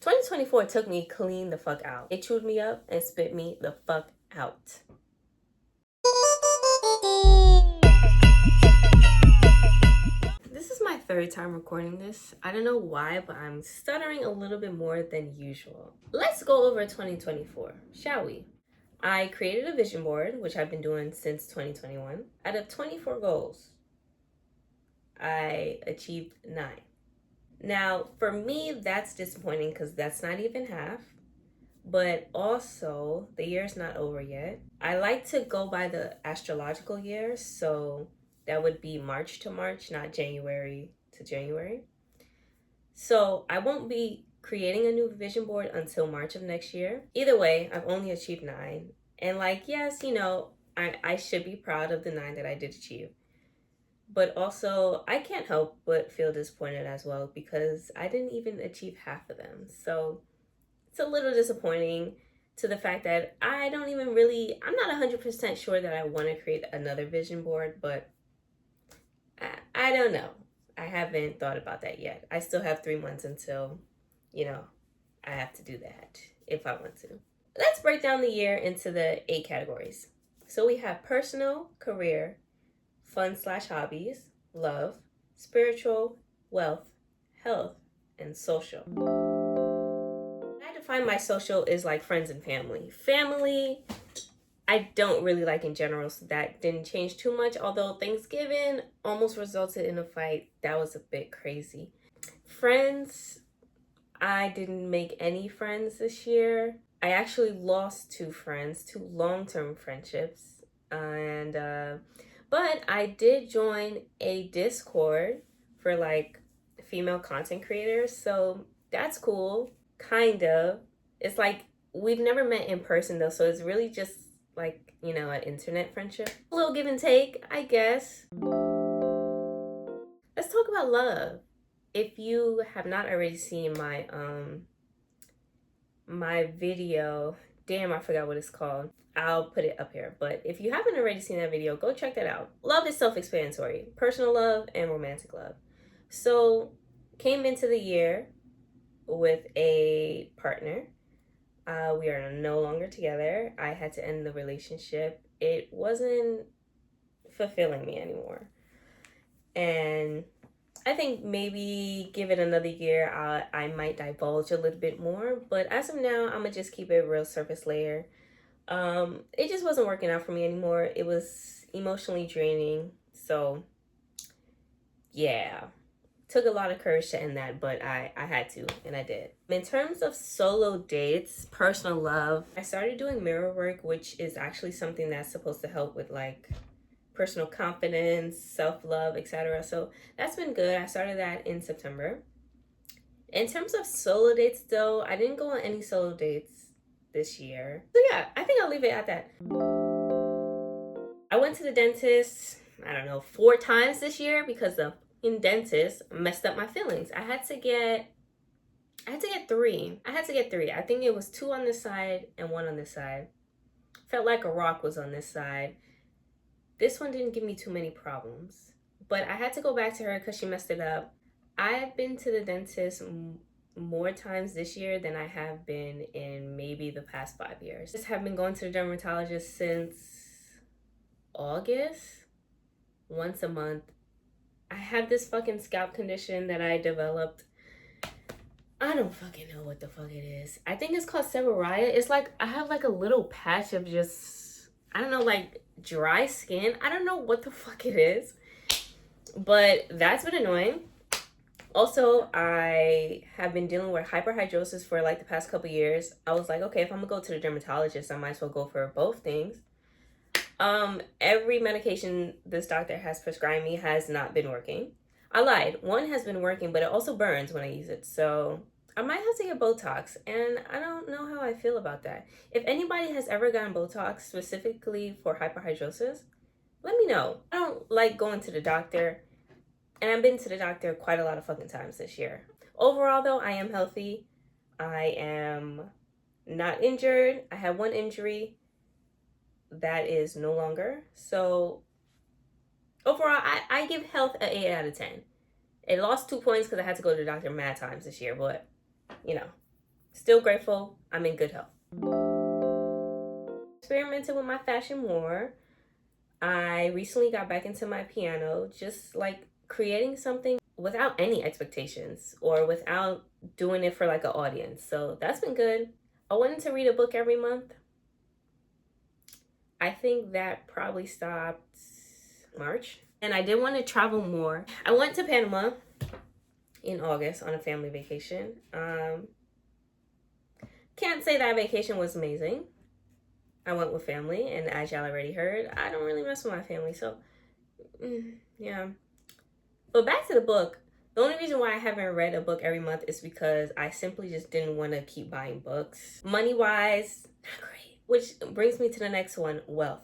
2024 took me clean the fuck out. It chewed me up and spit me the fuck out. This is my third time recording this. I don't know why, but I'm stuttering a little bit more than usual. Let's go over 2024, shall we? I created a vision board, which I've been doing since 2021. Out of 24 goals, I achieved 9. Now, for me, that's disappointing because that's not even half. But also, the year's not over yet. I like to go by the astrological year, so that would be March to March, not January to January. So I won't be creating a new vision board until March of next year. Either way, I've only achieved 9. And yes, I should be proud of the 9 that I did achieve. But also, I can't help but feel disappointed as well because I didn't even achieve half of them. So it's a little disappointing to the fact that I'm not 100% sure that I want to create another vision board, but I don't know. I haven't thought about that yet. I still have 3 months until, I have to do that if I want to. Let's break down the year into the 8 categories. So we have personal, career, fun/hobbies, love, spiritual, wealth, health, and social. I define my social is like friends and family. Family, I don't really like in general, so that didn't change too much. Although Thanksgiving almost resulted in a fight. That was a bit crazy. Friends, I didn't make any friends this year. I actually lost 2 friends, 2 long-term friendships. But I did join a Discord for female content creators, so that's cool. Kind of. It's we've never met in person though, so it's really just an internet friendship. A little give and take, I guess. Let's talk about love. If you have not already seen my video, damn, I forgot what it's called. I'll put it up here. But if you haven't already seen that video, go check that out. Love is self-explanatory. Personal love and romantic love. So, came into the year with a partner. We are no longer together. I had to end the relationship. It wasn't fulfilling me anymore. And I think maybe give it another year, I might divulge a little bit more. But as of now, I'm going to just keep it real surface layer. It just wasn't working out for me anymore. It was emotionally draining. So, yeah. Took a lot of courage to end that, but I had to, and I did. In terms of solo dates, personal love, I started doing mirror work, which is actually something that's supposed to help with personal confidence, self-love, etc. So that's been good. I started that in September. In terms of solo dates though, I didn't go on any solo dates this year. So yeah, I think I'll leave it at that. I went to the dentist, 4 times this year because the dentist messed up my fillings. I had to get 3. I think it was 2 on this side and 1 on this side. Felt like a rock was on this side. This one didn't give me too many problems, but I had to go back to her because she messed it up. I've been to the dentist more times this year than I have been in maybe the past 5 years. I just have been going to the dermatologist since August, once a month. I have this fucking scalp condition that I developed. I don't fucking know what the fuck it is. I think it's called seborrhea. It's I have a little patch of just, dry skin. I don't know what the fuck it is. But that's been annoying. Also, I have been dealing with hyperhidrosis for the past couple years. I was okay, if I'm gonna go to the dermatologist, I might as well go for both things. Every medication this doctor has prescribed me has not been working. I lied. 1 has been working, but it also burns when I use it. So I might have to get Botox, and I don't know how I feel about that. If anybody has ever gotten Botox specifically for hyperhidrosis, let me know. I don't like going to the doctor, and I've been to the doctor quite a lot of fucking times this year. Overall, though, I am healthy. I am not injured. I had 1 injury that is no longer. So overall, I give health an 8 out of 10. It lost 2 points because I had to go to the doctor mad times this year, but Still grateful I'm in good health. Experimented with my fashion more. I recently got back into my piano, just like creating something without any expectations or without doing it for like an audience. So that's been good. I wanted to read a book every month. I think that probably stopped March. And I did want to travel more. I went to Panama in August on a family vacation. Can't say that vacation was amazing. I went with family, and as y'all already heard, I don't really mess with my family, so yeah. But back to the book. The only reason why I haven't read a book every month is because I simply just didn't want to keep buying books. Money wise, not great. Which brings me to the next one, wealth.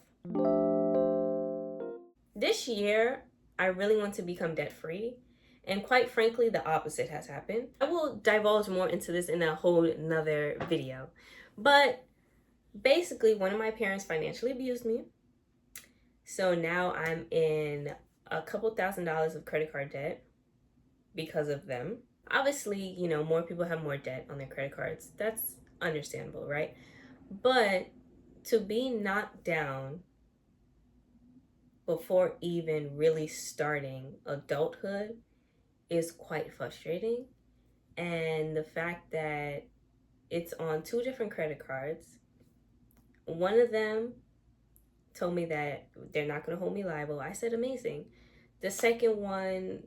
This year, I really want to become debt free. And quite frankly, the opposite has happened. I will divulge more into this in a whole nother video. But basically, one of my parents financially abused me. So now I'm in a couple $1,000s of credit card debt because of them. Obviously, you know, more people have more debt on their credit cards. That's understandable, right? But to be knocked down before even really starting adulthood is quite frustrating. And the fact that it's on 2 different credit cards, one of them told me that they're not going to hold me liable. I said, amazing. The second one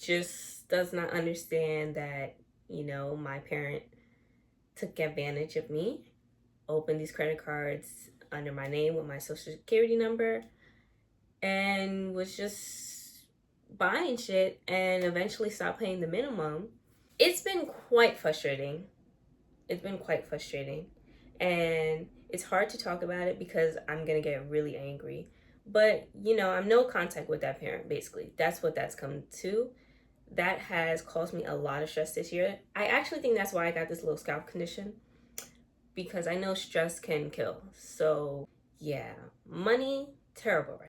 just does not understand that, you know, my parent took advantage of me, opened these credit cards under my name with my social security number, and was just buying shit and eventually stopped paying the minimum. It's been quite frustrating. It's been quite frustrating. And it's hard to talk about it because I'm going to get really angry. But, you know, I'm no contact with that parent, basically. That's what that's come to. That has caused me a lot of stress this year. I actually think that's why I got this little scalp condition, because I know stress can kill. So, yeah, money, terrible.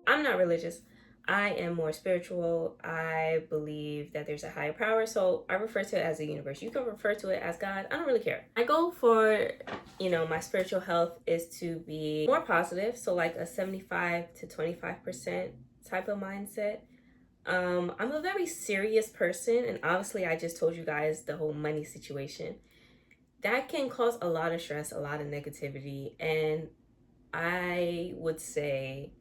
I'm not religious. I am more spiritual. I believe that there's a higher power, so I refer to it as the universe. You can refer to it as God. I don't really care. My goal for, you know, my spiritual health is to be more positive, so like a 75 to 25% type of mindset. I'm a very serious person, and obviously I just told you guys the whole money situation. That can cause a lot of stress, a lot of negativity, and I would say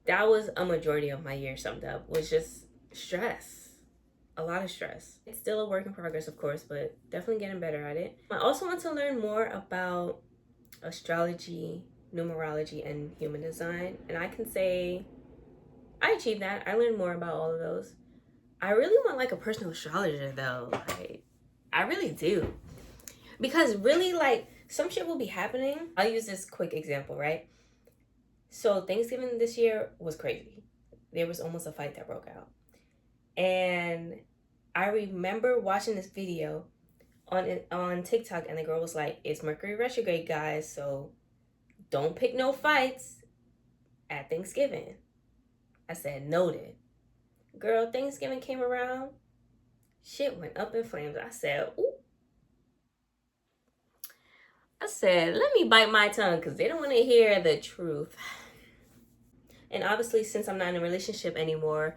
that was a majority of my year summed up, was just stress. A lot of stress. It's still a work in progress, of course, but definitely getting better at it. I also want to learn more about astrology, numerology, and human design. And I can say I achieved that. I learned more about all of those. I really want like a personal astrologer though. Like, I really do. Because really, like, some shit will be happening. I'll use this quick example, right? So Thanksgiving this year was crazy. There was almost a fight that broke out. And I remember watching this video on TikTok, and the girl was like, it's Mercury retrograde, guys, so don't pick no fights at Thanksgiving. I said, noted. Girl, Thanksgiving came around, shit went up in flames. I said, ooh. I said, let me bite my tongue because they don't want to hear the truth. And obviously, since I'm not in a relationship anymore,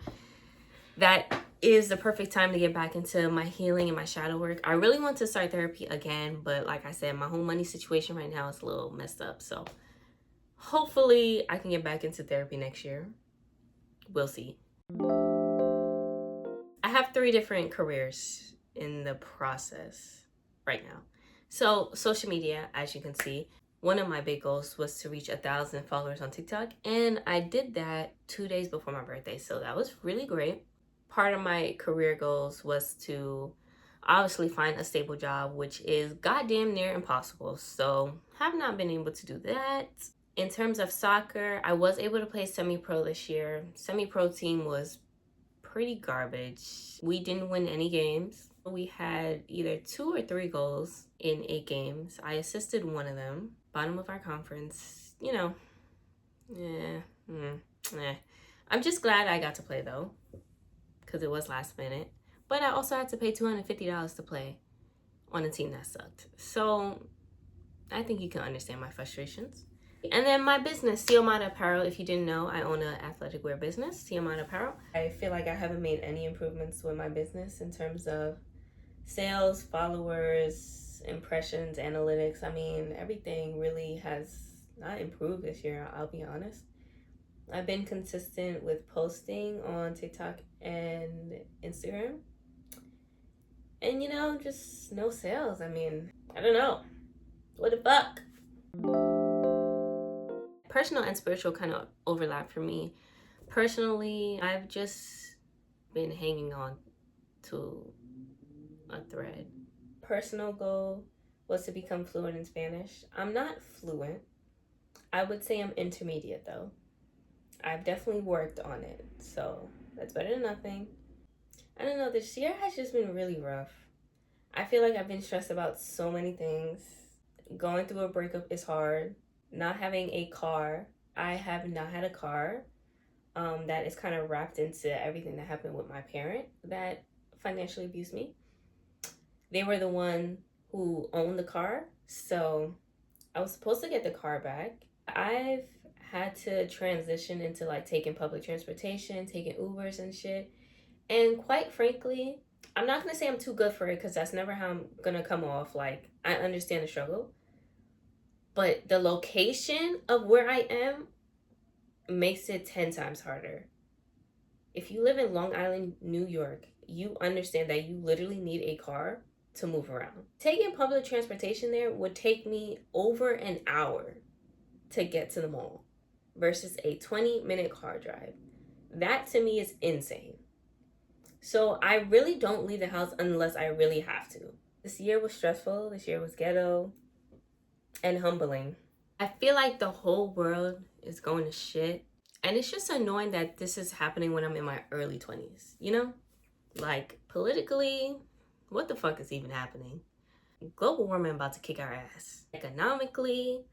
that is the perfect time to get back into my healing and my shadow work. I really want to start therapy again, but like I said, my whole money situation right now is a little messed up. So hopefully I can get back into therapy next year. We'll see. I have 3 different careers in the process right now. So social media, as you can see, one of my big goals was to reach 1,000 followers on TikTok, and I did that 2 days before my birthday, so that was really great. Part of my career goals was to obviously find a stable job, which is goddamn near impossible, so have not been able to do that. In terms of soccer, I was able to play semi-pro this year. Semi-pro team was pretty garbage. We didn't win any games. We had either 2 or 3 goals in 8 games. I assisted one of them. Bottom of our conference, you know. I'm just glad I got to play though, because it was last minute. But I also had to pay $250 to play. on a team that sucked. So I think you can understand my frustrations. And then my business, Xiomaraapparel. If you didn't know, I own an athletic wear business, Xiomaraapparel. I feel like I haven't made any improvements with my business in terms of sales, followers, impressions, analytics. I mean, everything really has not improved this year, I'll be honest. I've been consistent with posting on TikTok and Instagram. And you know, just no sales. I mean, I don't know. What the fuck? Personal and spiritual kind of overlap for me. Personally, I've just been hanging on to a thread. Personal goal was to become fluent in Spanish. I'm not fluent. I would say I'm intermediate though. I've definitely worked on it, so that's better than nothing. I don't know, this year has just been really rough. I feel like I've been stressed about so many things. Going through a breakup is hard. Not having a car. I have not had a car. That is kind of wrapped into everything that happened with my parent that financially abused me. They were the one who owned the car, so I was supposed to get the car back. I've had to transition into like taking public transportation, taking Ubers and shit. And quite frankly, I'm not gonna say I'm too good for it because that's never how I'm gonna come off. Like, I understand the struggle, but the location of where I am makes it 10 times harder. If you live in Long Island, New York, you understand that you literally need a car to move around. Taking public transportation there would take me over an hour to get to the mall versus a 20-minute car drive. That to me is insane. So I really don't leave the house unless I really have to. This year was stressful. This year was ghetto and humbling. I feel like the whole world is going to shit. And it's just annoying that this is happening when I'm in my early 20s, you know? Like, politically, what the fuck is even happening? Global warming about to kick our ass. Economically,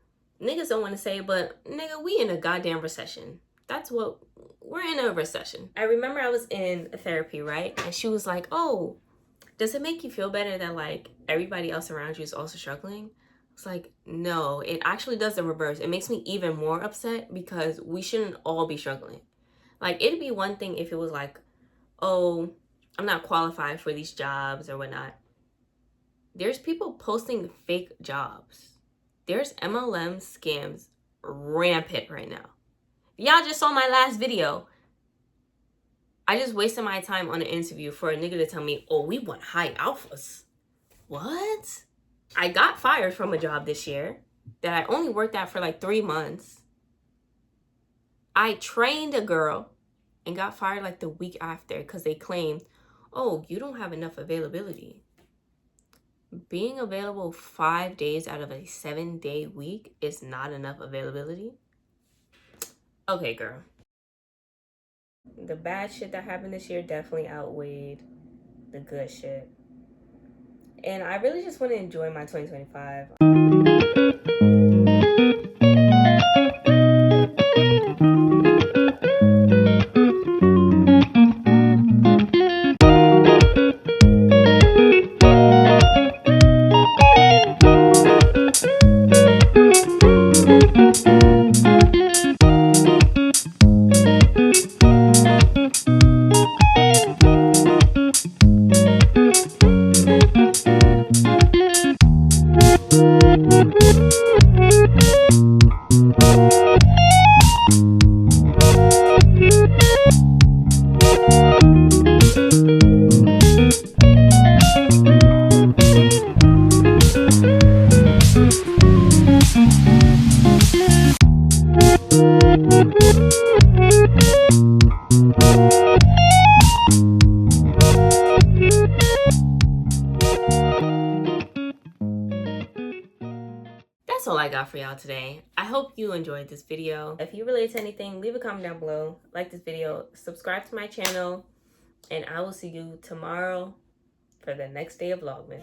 niggas don't want to say it, but nigga, we in a goddamn recession. That's what, we're in a recession. I remember I was in therapy, right? And she was like, oh, does it make you feel better that like everybody else around you is also struggling? It's like, no, it actually does the reverse. It makes me even more upset because we shouldn't all be struggling. Like, it'd be one thing if it was like, oh, I'm not qualified for these jobs or whatnot. There's people posting fake jobs. There's MLM scams rampant right now. Y'all just saw my last video. I just wasted my time on an interview for a nigga to tell me, oh, we want high alphas. What? I got fired from a job this year that I only worked at for like 3 months. I trained a girl and got fired like the week after because they claimed, oh, you don't have enough availability. Being available 5 days out of a 7-day week is not enough availability. Okay, girl. The bad shit that happened this year definitely outweighed the good shit. And I really just want to enjoy my 2025. That's all I got for y'all today. I hope you enjoyed this video. If you relate to anything, leave a comment down below. Like this video, subscribe to my channel, and I will see you tomorrow for the next day of Vlogmas.